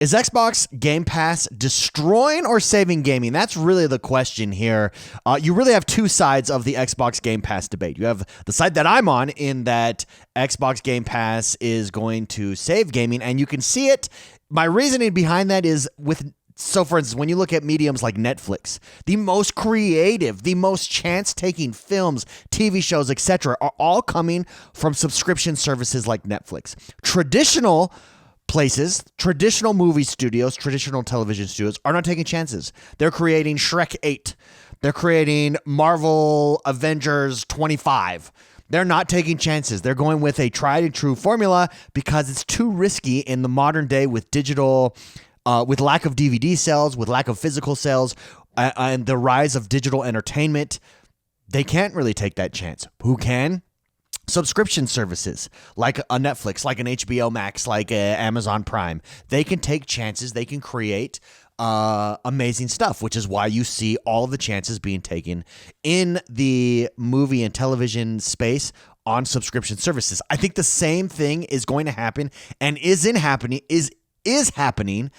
Is Xbox Game Pass destroying or saving gaming? That's really the question here. You really have two sides of the Xbox Game Pass debate. You have the side that I'm on, in that Xbox Game Pass is going to save gaming, and you can see it. My reasoning behind that is so for instance, when you look at mediums like Netflix, the most creative, the most chance-taking films, TV shows, etc., are all coming from subscription services like Netflix. Traditional places, traditional movie studios, traditional television studios are not taking chances. They're creating Shrek 8. They're creating Marvel Avengers 25. They're not taking chances. They're going with a tried and true formula because it's too risky in the modern day with digital, with lack of DVD sales, with lack of physical sales, and the rise of digital entertainment. They can't really take that chance. Who can? Subscription services like a Netflix, like an HBO Max, like a Amazon Prime. They can take chances. They can create amazing stuff, which is why you see all of the chances being taken in the movie and television space on subscription services. I think the same thing is going to happen and is happening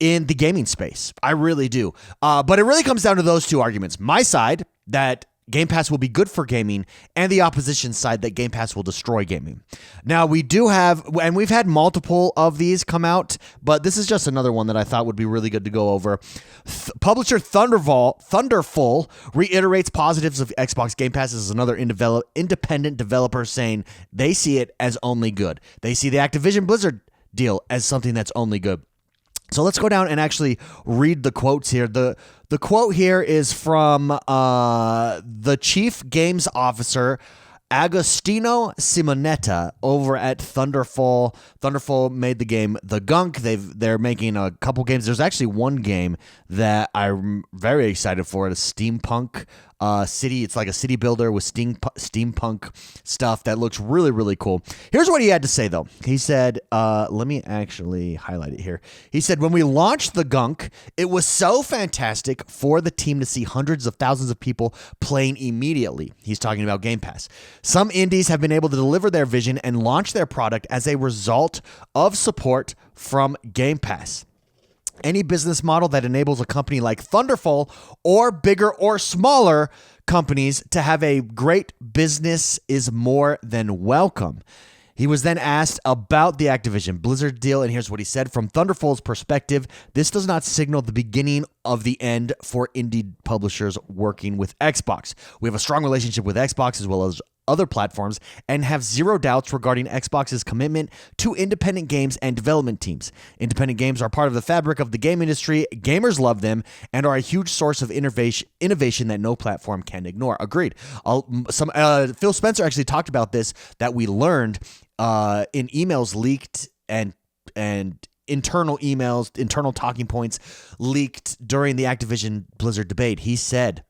in the gaming space. I really do. But it really comes down to those two arguments. My side, that Game Pass will be good for gaming, and the opposition side, that Game Pass will destroy gaming. Now, we do have, and we've had multiple of these come out, but this is just another one that I thought would be really good to go over. Publisher Thunderful reiterates positives of Xbox Game Pass. This is another independent developer saying they see it as only good. They see the Activision Blizzard deal as something that's only good. So let's go down and actually read the quotes here. The quote here is from the Chief Games Officer, Agostino Simonetta, over at Thunderful. Thunderful made the game The Gunk. They're making a couple games. There's actually one game that I'm very excited for. It's a steampunk city. It's like a city builder with steampunk stuff that looks really, really cool. Here's what he had to say, though. He said, let me actually highlight it here. He said, when we launched The Gunk, it was so fantastic for the team to see hundreds of thousands of people playing immediately. He's talking about Game Pass. Some indies have been able to deliver their vision and launch their product as a result of support from Game Pass. Any business model that enables a company like Thunderful or bigger or smaller companies to have a great business is more than welcome. He was then asked about the Activision Blizzard deal, and here's what he said. From Thunderful's perspective, this does not signal the beginning of the end for indie publishers working with Xbox. We have a strong relationship with Xbox as well as other platforms and have zero doubts regarding Xbox's commitment to independent games and development teams. Independent games are part of the fabric of the game industry. Gamers love them and are a huge source of innovation that no platform can ignore. Agreed. Phil Spencer actually talked about this, that we learned in emails leaked and internal emails, internal talking points leaked during the Activision Blizzard debate. He said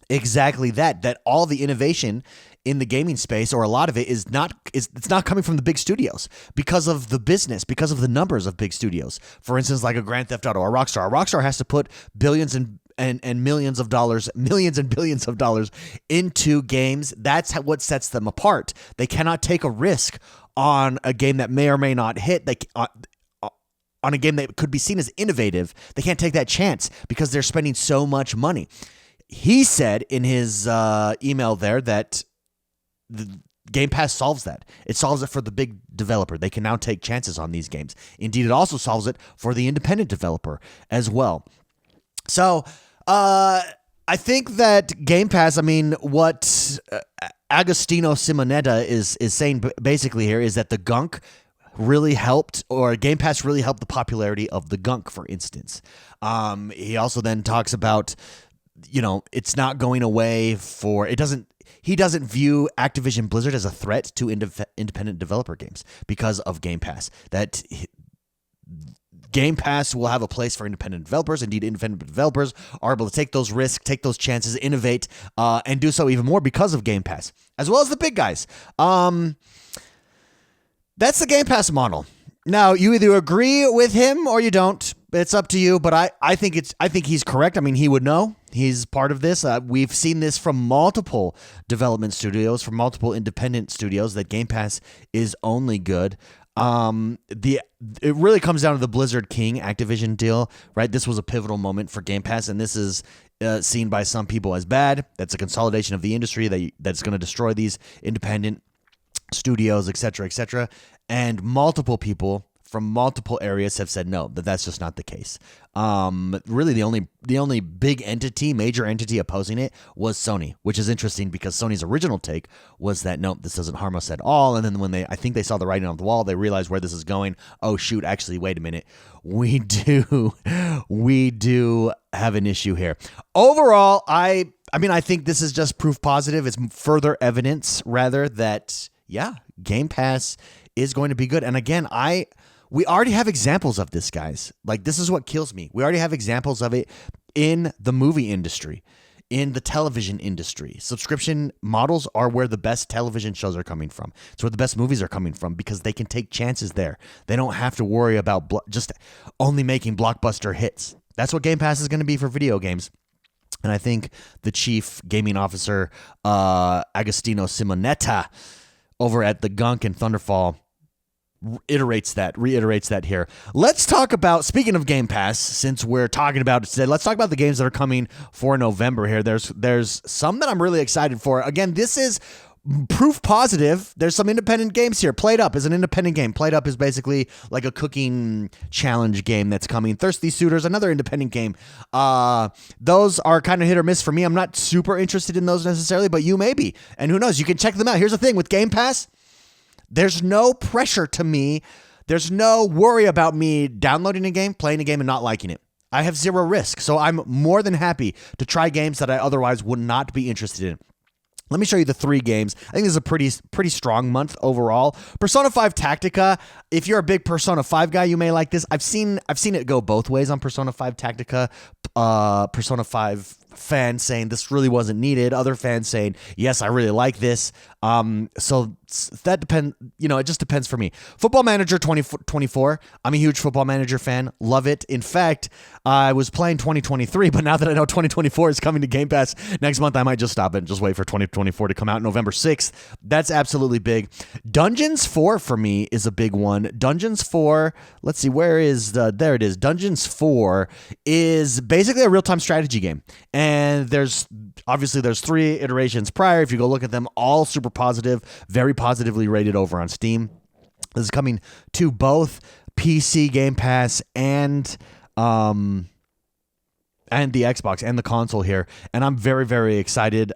exactly that all the innovation in the gaming space, or a lot of it, it's not coming from the big studios because of the business, because of the numbers of big studios. For instance, like a Grand Theft Auto, or Rockstar. A Rockstar has to put billions and millions of dollars, millions and billions of dollars into games. That's what sets them apart. They cannot take a risk on a game that may or may not hit. On a game that could be seen as innovative, they can't take that chance because they're spending so much money. He said in his email there that the Game Pass solves that. It solves it for the big developer. They can now take chances on these games. Indeed, it also solves it for the independent developer as well. So I think that Game Pass, what Agostino Simonetta is saying basically here is that the Gunk really helped, or Game Pass really helped the popularity of the Gunk, for instance. He also then talks about, it's not going away he doesn't view Activision Blizzard as a threat to independent developer games because of Game Pass. That Game Pass will have a place for independent developers. Indeed, independent developers are able to take those risks, take those chances, innovate, and do so even more because of Game Pass, as well as the big guys. That's the Game Pass model. Now, you either agree with him or you don't. It's up to you, but I think he's correct. He would know. He's part of this. We've seen this from multiple development studios, from multiple independent studios, that Game Pass is only good. It really comes down to the Blizzard King Activision deal, right? This was a pivotal moment for Game Pass, and this is seen by some people as bad. That's a consolidation of the industry that's going to destroy these independent studios, et cetera, and multiple people from multiple areas have said no, that's just not the case. Really, the only major entity opposing it was Sony, which is interesting because Sony's original take was that no, this doesn't harm us at all. And then when I think they saw the writing on the wall, they realized where this is going. Oh shoot, actually, wait a minute, we do have an issue here. Overall, I think this is just proof positive. It's further evidence, rather, that Game Pass is going to be good. And again, we already have examples of this, guys. Like, this is what kills me. We already have examples of it in the movie industry, in the television industry. Subscription models are where the best television shows are coming from. It's where the best movies are coming from because they can take chances there. They don't have to worry about just only making blockbuster hits. That's what Game Pass is going to be for video games. And I think the chief gaming officer, Agostino Simonetta, over at the Gunk and Thunderful, reiterates that here. Let's talk about, speaking of Game Pass, since we're talking about it today, let's talk about the games that are coming for November here. There's some that I'm really excited for. Again, this is proof positive. There's some independent games here. Played Up is an independent game. Played Up is basically like a cooking challenge game that's coming. Thirsty Suitors, another independent game. Those are kind of hit or miss for me. I'm not super interested in those necessarily, but you may be. And who knows? You can check them out. Here's the thing with Game Pass. There's no pressure to me. There's no worry about me downloading a game, playing a game, and not liking it. I have zero risk. So I'm more than happy to try games that I otherwise would not be interested in. Let me show you the 3 games. I think this is a pretty strong month overall. Persona 5 Tactica. If you're a big Persona 5 guy, you may like this. I've seen it go both ways on Persona 5 Tactica. Persona 5 fans saying this really wasn't needed. Other fans saying, yes, I really like this. So that depends, it just depends for me. Football Manager 2024. I'm a huge Football Manager fan. Love it. In fact, I was playing 2023, but now that I know 2024 is coming to Game Pass next month, I might just stop it and just wait for 2024 to come out November 6th. That's absolutely big. Dungeons 4 for me is a big one. Dungeons 4, let's see, there it is. Dungeons 4 is basically a real-time strategy game. And there's 3 iterations prior. If you go look at them, all super positive, very positively rated over on Steam. This is coming to both PC Game Pass and the Xbox and the console here. And I'm very, very excited.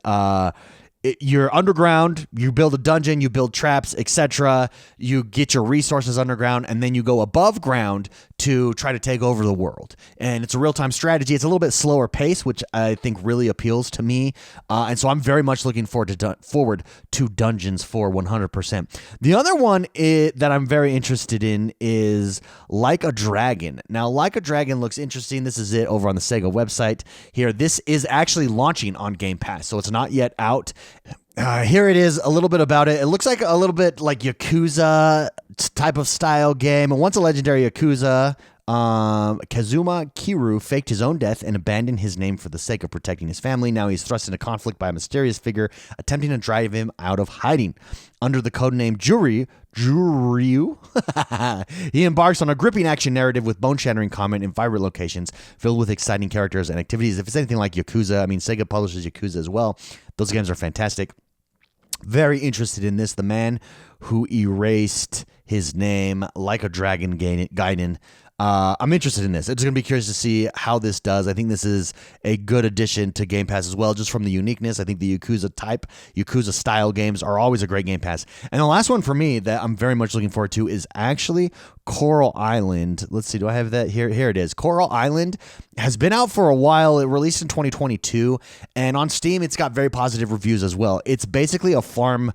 You're underground, you build a dungeon, you build traps, etc. You get your resources underground, and then you go above ground to try to take over the world. And it's a real-time strategy. It's a little bit slower pace, which I think really appeals to me. And so I'm very much looking forward to Dungeons 4 100%. The other one that I'm very interested in is Like a Dragon. Now, Like a Dragon looks interesting. This is it over on the Sega website here. This is actually launching on Game Pass, so it's not yet out. Here it is, a little bit about it. It looks like a little bit like Yakuza type of style game. Once a legendary Yakuza, Kazuma Kiryu faked his own death and abandoned his name for the sake of protecting his family. Now he's thrust into conflict by a mysterious figure attempting to drive him out of hiding. Under the codename Juryu, he embarks on a gripping action narrative with bone-shattering combat in vibrant locations filled with exciting characters and activities. If it's anything like Yakuza, Sega publishes Yakuza as well. Those games are fantastic. Very interested in this. The man who erased his name, Like a Dragon Gaiden. I'm interested in this. I'm just going to be curious to see how this does. I think this is a good addition to Game Pass as well, just from the uniqueness. I think the Yakuza style games are always a great Game Pass. And the last one for me that I'm very much looking forward to is actually Coral Island. Let's see, do I have that here? Here it is. Coral Island has been out for a while. It released in 2022, and on Steam, it's got very positive reviews as well. It's basically a farming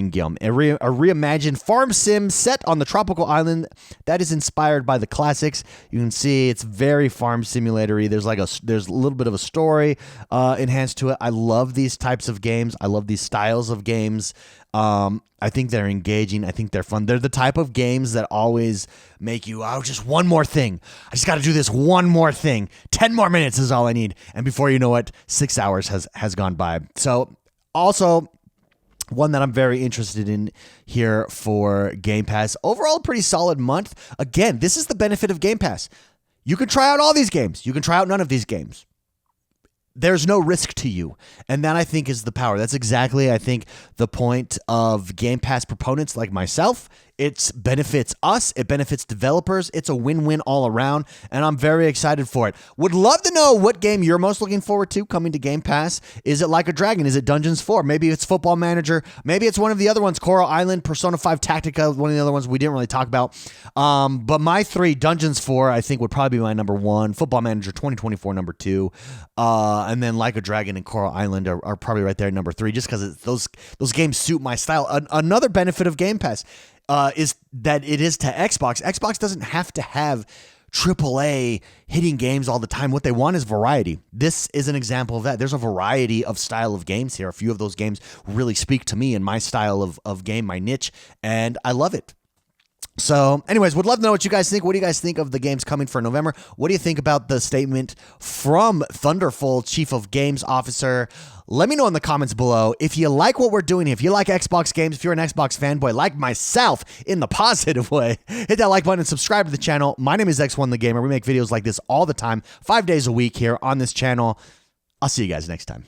game, a reimagined farm sim set on the tropical island that is inspired by the classics. You can see it's very farm simulatory. There's a little bit of a story enhanced to it. I love these types of games. I love these styles of games. I think they're engaging. I think they're fun. They're the type of games that always make you, just one more thing. I just got to do this one more thing. 10 more minutes is all I need. And before you know it, 6 hours has gone by. So also, one that I'm very interested in here for Game Pass. Overall, pretty solid month. Again, this is the benefit of Game Pass. You can try out all these games. You can try out none of these games. There's no risk to you. And that, I think, is the power. That's exactly, I think, the point of Game Pass proponents like myself. It benefits us. It benefits developers. It's a win-win all around, and I'm very excited for it. Would love to know what game you're most looking forward to coming to Game Pass. Is it Like a Dragon? Is it Dungeons 4? Maybe it's Football Manager. Maybe it's one of the other ones, Coral Island, Persona 5 Tactica, one of the other ones we didn't really talk about. But my three, Dungeons 4, I think would probably be my number one. Football Manager 2024, number two. And then Like a Dragon and Coral Island are probably right there at number three, just because those games suit my style. Another benefit of Game Pass is that it is to Xbox. Xbox doesn't have to have AAA hitting games all the time. What they want is variety. This is an example of that. There's a variety of style of games here. A few of those games really speak to me and my style of game, my niche, and I love it. So anyways, would love to know what you guys think. What do you guys think of the games coming for November? What do you think about the statement from Thunderful, Chief of Games Officer? Let me know in the comments below. If you like what we're doing here, if you like Xbox games, if you're an Xbox fanboy like myself in the positive way, hit that like button and subscribe to the channel. My name is X1 the Gamer. We make videos like this all the time, 5 days a week here on this channel. I'll see you guys next time.